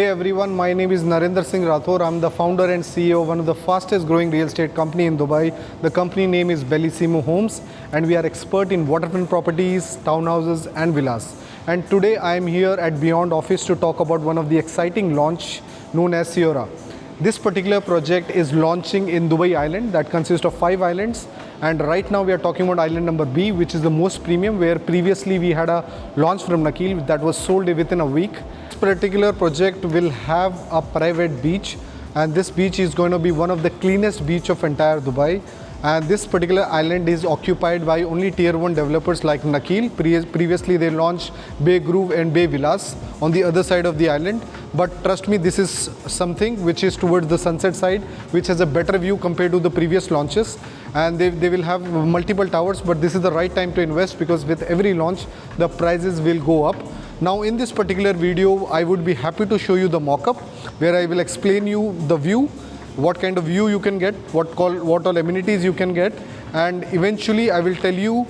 Hey everyone, my name is Narendra Singh Rathore. I'm the founder and CEO of one of the fastest growing real estate company in Dubai. The company name is Bellissimo Homes and we are expert in waterfront properties, townhouses and villas. And today I am here at Beyond Office to talk about one of the exciting launch known as Siora. This particular project is launching in Dubai Island that consists of 5 islands, and right now we are talking about island number B, which is the most premium, where previously we had a launch from Nakil that was sold within a week. This particular project will have a private beach, and this beach is going to be one of the cleanest beach of entire Dubai. And this particular island is occupied by only tier 1 developers like Nakil. Previously they launched Bay Groove and Bay Villas on the other side of the island. But trust me, this is something which is towards the sunset side, which has a better view compared to the previous launches. And they will have multiple towers, but this is the right time to invest because with every launch, the prices will go up. Now in this particular video, I would be happy to show you the mock-up where I will explain you the view, what kind of view you can get, what all amenities you can get, and eventually I will tell you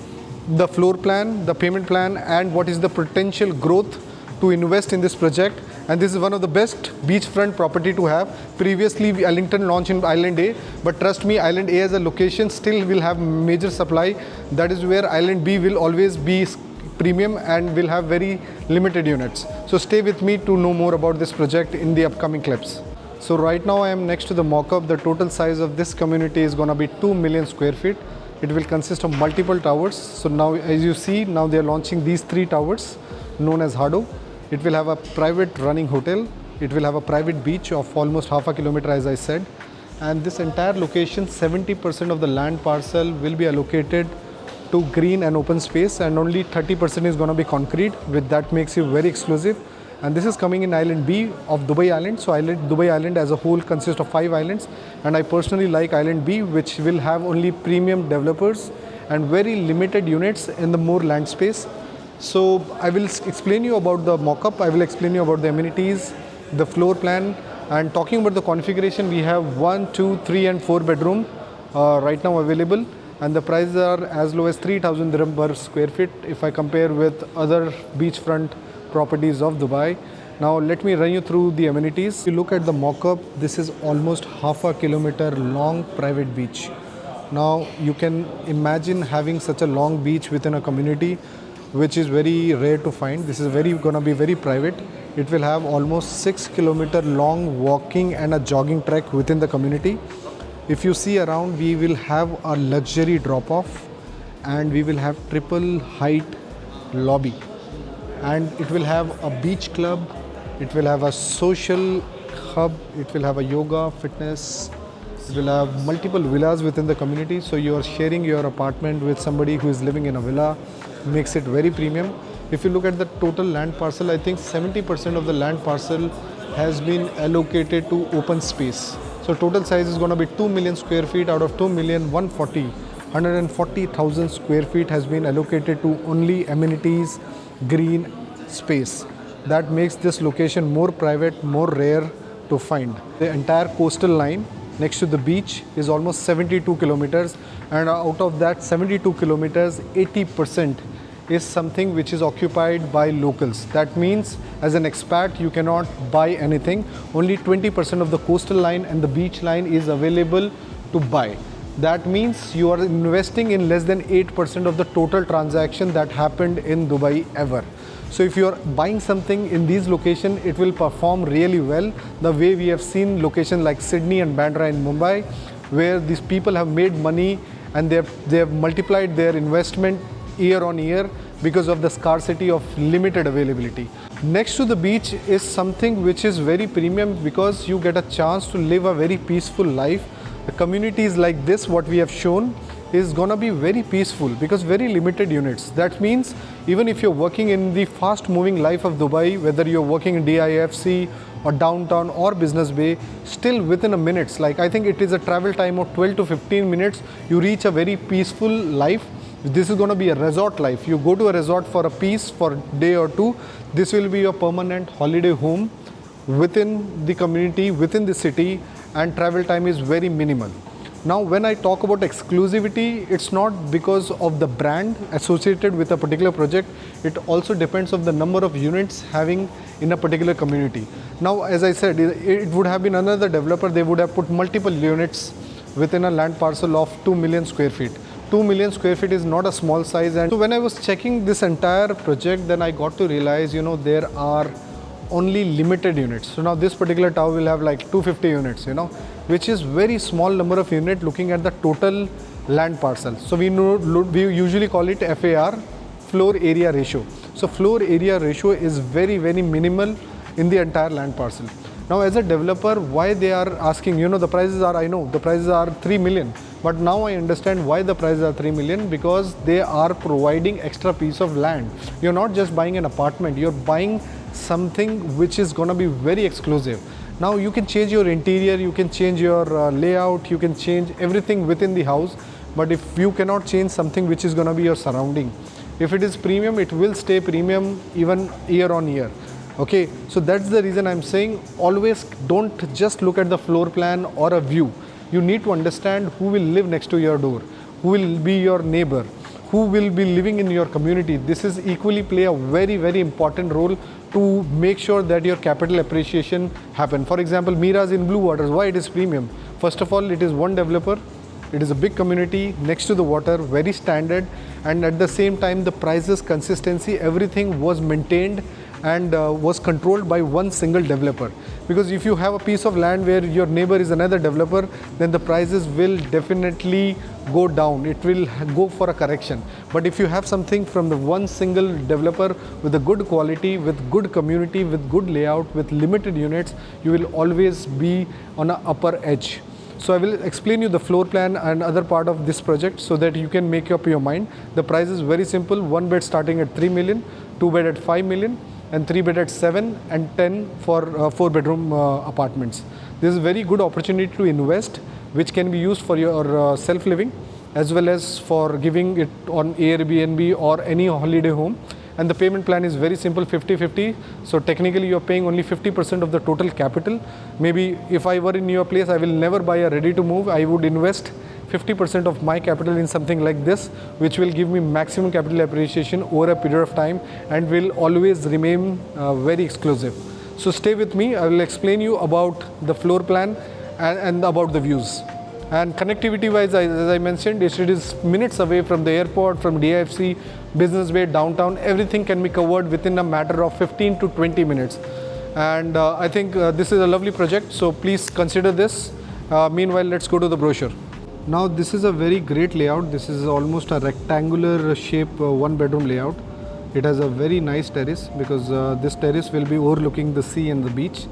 the floor plan, the payment plan, and what is the potential growth to invest in this project. And this is one of the best beachfront property to have. Previously Ellington launched in Island A, but trust me, Island A as a location still will have major supply. That is where Island B will always be premium and will have very limited units. So stay with me to know more about this project in the upcoming clips. So right now I am next to the mock-up. The total size of this community is going to be 2 million square feet. It will consist of multiple towers. So now as you see, now they are launching these 3 towers known as Hado. It will have a private running hotel. It will have a private beach of almost half a kilometer, as I said. And this entire location, 70% of the land parcel will be allocated to green and open space, and only 30% is going to be concrete, which that makes you very exclusive. And this is coming in Island B of Dubai Island. So Dubai Island as a whole consists of 5 islands. And I personally like Island B, which will have only premium developers and very limited units in the more land space. So I will explain you about the mock-up. I will explain you about the amenities, the floor plan, and talking about the configuration, we have 1, 2, 3 and 4 bedroom right now available. And the prices are as low as 3,000 dirham per square feet if I compare with other beachfront properties of Dubai. Now let me run you through the amenities. If you look at the mock-up, this is almost half a kilometer long private beach. Now you can imagine having such a long beach within a community, which is very rare to find. This is going to be very private. It will have almost 6-kilometer long walking and a jogging track within the community. If you see around, we will have a luxury drop-off and we will have triple height lobby. And it will have a beach club, it will have a social hub, it will have a yoga, fitness, it will have multiple villas within the community. So you are sharing your apartment with somebody who is living in a villa, makes it very premium. If you look at the total land parcel, I think 70% of the land parcel has been allocated to open space. So total size is going to be 2 million square feet. Out of 2 million, 140,000 square feet has been allocated to only amenities, green space. That makes this location more private, more rare to find. The entire coastal line next to the beach is almost 72 kilometers, and out of that 72 kilometers, 80% is something which is occupied by locals. That means as an expat, you cannot buy anything. Only 20% of the coastal line and the beach line is available to buy. That means you are investing in less than 8% of the total transaction that happened in Dubai ever. So if you are buying something in these locations, it will perform really well. The way we have seen locations like Sydney and Bandra in Mumbai, where these people have made money and they have multiplied their investment year on year because of the scarcity of limited availability. Next to the beach is something which is very premium because you get a chance to live a very peaceful life. The communities like this, what we have shown, is gonna be very peaceful because very limited units. That means even if you're working in the fast moving life of Dubai, whether you're working in DIFC or downtown or Business Bay, still within a minutes, like I think it is a travel time of 12 to 15 minutes, you reach a very peaceful life. This is going to be a resort life. You go to a resort for a piece for a day or two. This will be your permanent holiday home within the community, within the city, and travel time is very minimal. Now, when I talk about exclusivity, it's not because of the brand associated with a particular project. It also depends on the number of units having in a particular community. Now, as I said, it would have been another developer, they would have put multiple units within a land parcel of 2 million square feet. 2 million square feet is not a small size. And so when I was checking this entire project, then I got to realize, there are only limited units. So now this particular tower will have like 250 units, which is very small number of units looking at the total land parcel. So we usually call it FAR, floor area ratio. So floor area ratio is very, very minimal in the entire land parcel. Now as a developer, why they are asking, the prices are, I know the prices are 3 million, but now I understand why the prices are 3 million, because they are providing extra piece of land. You're not just buying an apartment, you're buying something which is going to be very exclusive. Now you can change your interior, you can change your layout, you can change everything within the house, but if you cannot change something which is going to be your surrounding, if it is premium, it will stay premium even year on year. Okay, so that's the reason I'm saying always don't just look at the floor plan or a view. You need to understand who will live next to your door, who will be your neighbor, who will be living in your community. This is equally play a very, very important role to make sure that your capital appreciation happen. For example, Mira's in Blue Waters, why it is premium? First of all, it is one developer, it is a big community next to the water, very standard, and at the same time the prices, consistency, everything was maintained and was controlled by one single developer. Because if you have a piece of land where your neighbor is another developer, then the prices will definitely go down. It will go for a correction. But if you have something from the one single developer with a good quality, with good community, with good layout, with limited units, you will always be on an upper edge. So I will explain you the floor plan and other part of this project so that you can make up your mind. The price is very simple. One bed starting at 3 million, two bed at 5 million, and 3 bed at 7 and 10 for 4 bedroom apartments. This is a very good opportunity to invest, which can be used for your self-living as well as for giving it on Airbnb or any holiday home. And the payment plan is very simple, 50-50. So technically you're paying only 50% of the total capital. Maybe if I were in your place, I will never buy a ready to move. I would invest 50% of my capital in something like this, which will give me maximum capital appreciation over a period of time and will always remain very exclusive. So stay with me. I will explain you about the floor plan and about the views. And connectivity wise, as I mentioned, it is minutes away from the airport, from DIFC, Business Bay, downtown. Everything can be covered within a matter of 15 to 20 minutes. And I think this is a lovely project, so please consider this. Meanwhile, let's go to the brochure. Now this is a very great layout. This is almost a rectangular shape one bedroom layout. It has a very nice terrace because this terrace will be overlooking the sea and the beach.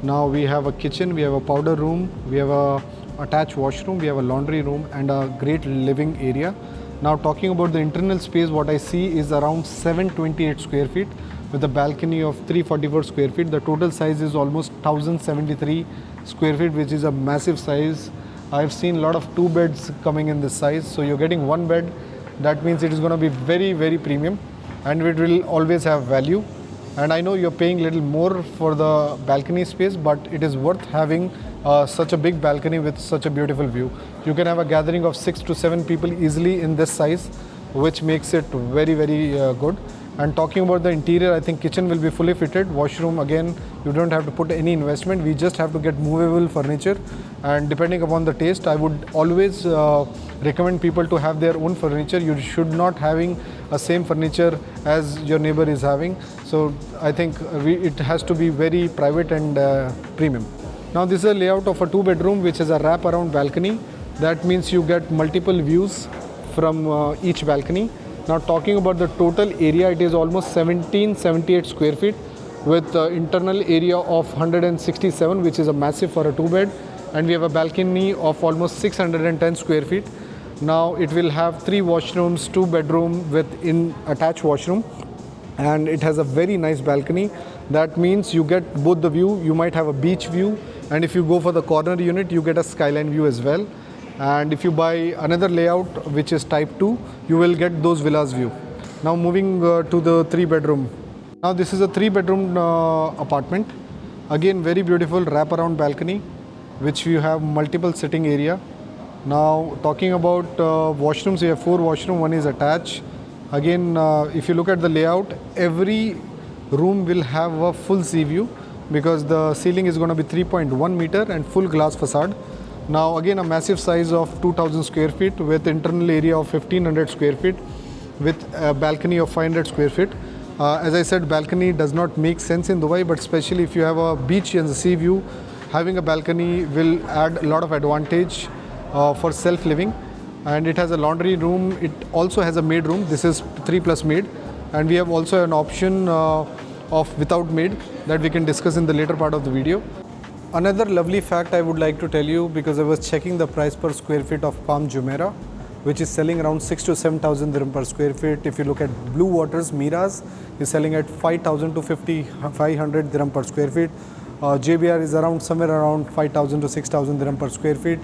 Now we have a kitchen, we have a powder room, we have a attached washroom, we have a laundry room and a great living area. Now talking about the internal space, what I see is around 728 square feet with a balcony of 344 square feet. The total size is almost 1073 square feet, which is a massive size. I've seen a lot of 2 beds coming in this size. So you're getting 1 bed. That means it is going to be very, very premium and it will always have value. And I know you're paying a little more for the balcony space, but it is worth having such a big balcony with such a beautiful view. You can have a gathering of 6 to 7 people easily in this size, which makes it very, very good. And talking about the interior, I think kitchen will be fully fitted. Washroom, again, you don't have to put any investment. We just have to get movable furniture. And depending upon the taste, I would always recommend people to have their own furniture. You should not having a same furniture as your neighbor is having. So I think it has to be very private and premium. Now this is a layout of a 2 bedroom which is a wrap around balcony. That means you get multiple views from each balcony. Now talking about the total area, it is almost 1778 square feet with internal area of 167, which is a massive for a 2 bed. And we have a balcony of almost 610 square feet. Now it will have 3 washrooms, 2 bedroom with attached washroom. And it has a very nice balcony. That means you get both the view. You might have a beach view. And if you go for the corner unit, you get a skyline view as well. And if you buy another layout, which is type 2, you will get those villas view. Now moving to the 3 bedroom. Now this is a 3 bedroom apartment. Again, very beautiful wraparound balcony, which you have multiple sitting area. Now talking about washrooms, we have 4 washrooms, one is attached. Again, if you look at the layout, every room will have a full sea view because the ceiling is going to be 3.1 meter and full glass facade. Now again, a massive size of 2000 square feet with internal area of 1500 square feet with a balcony of 500 square feet. As I said, balcony does not make sense in Dubai, but especially if you have a beach and the sea view, having a balcony will add a lot of advantage for self-living. And it has a laundry room. It also has a maid room. This is 3+ maid. And we have also an option of without maid that we can discuss in the later part of the video. Another lovely fact I would like to tell you, because I was checking the price per square feet of Palm Jumeirah, which is selling around 6,000 to 7,000 dirham per square feet. If you look at Blue Waters, Miras is selling at 5,000 to 5,500 dirham per square feet. JBR is around somewhere around 5,000 to 6,000 dirham per square feet.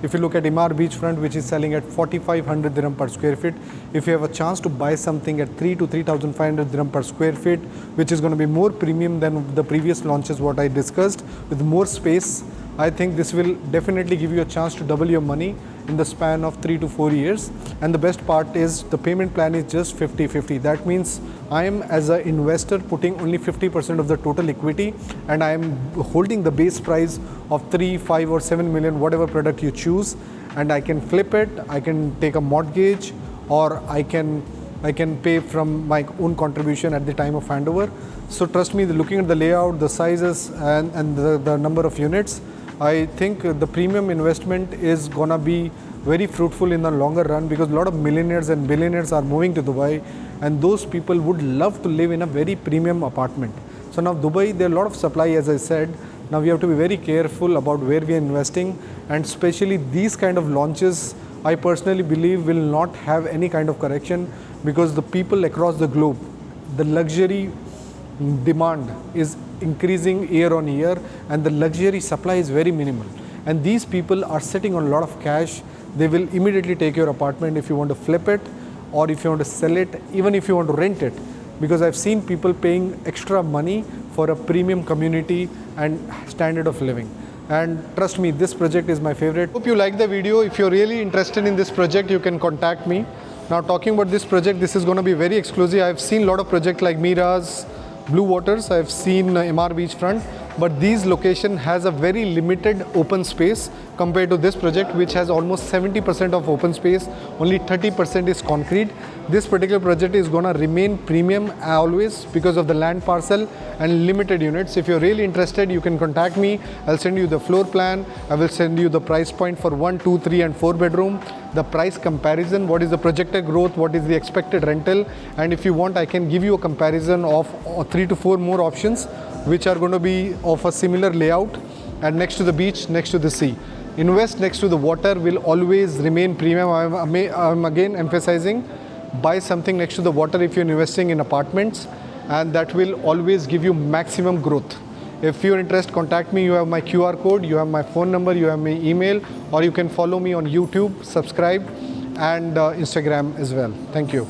If you look at Imar Beachfront, which is selling at 4,500 dirham per square feet, if you have a chance to buy something at 3 to 3,500 dirham per square feet, which is going to be more premium than the previous launches what I discussed, with more space, I think this will definitely give you a chance to double your money in the span of 3 to 4 years. And the best part is the payment plan is just 50-50. That means I am, as an investor, putting only 50% of the total equity, and I am holding the base price of 3, 5 or 7 million, whatever product you choose, and I can flip it, I can take a mortgage, or I can pay from my own contribution at the time of handover. So trust me, looking at the layout, the sizes and the number of units, I think the premium investment is gonna be very fruitful in the longer run, because a lot of millionaires and billionaires are moving to Dubai, and those people would love to live in a very premium apartment. So now Dubai, there are a lot of supply, as I said. Now we have to be very careful about where we are investing, and especially these kind of launches, I personally believe will not have any kind of correction, because the people across the globe, the luxury demand is increasing year on year, and the luxury supply is very minimal. And these people are sitting on a lot of cash. They will immediately take your apartment if you want to flip it, or if you want to sell it, even if you want to rent it. Because I've seen people paying extra money for a premium community and standard of living. And trust me, this project is my favorite. Hope you like the video. If you're really interested in this project, you can contact me. Now talking about this project, this is going to be very exclusive. I've seen a lot of projects like Miras, Blue Waters, I've seen Imar Beachfront, but these location has a very limited open space compared to this project, which has almost 70% of open space, only 30% is concrete. This particular project is going to remain premium always because of the land parcel and limited units. If you're really interested, you can contact me. I'll send you the floor plan. I will send you the price point for 1, 2, 3 and 4 bedroom, the price comparison, what is the projected growth, what is the expected rental, and if you want, I can give you a comparison of 3 to 4 more options which are going to be of a similar layout and next to the beach, next to the sea. Invest next to the water will always remain premium. I'm again emphasizing, buy something next to the water if you're investing in apartments, and that will always give you maximum growth. If you're interested, contact me. You have my QR code, you have my phone number, you have my email, or you can follow me on YouTube, subscribe, and Instagram as well. Thank you.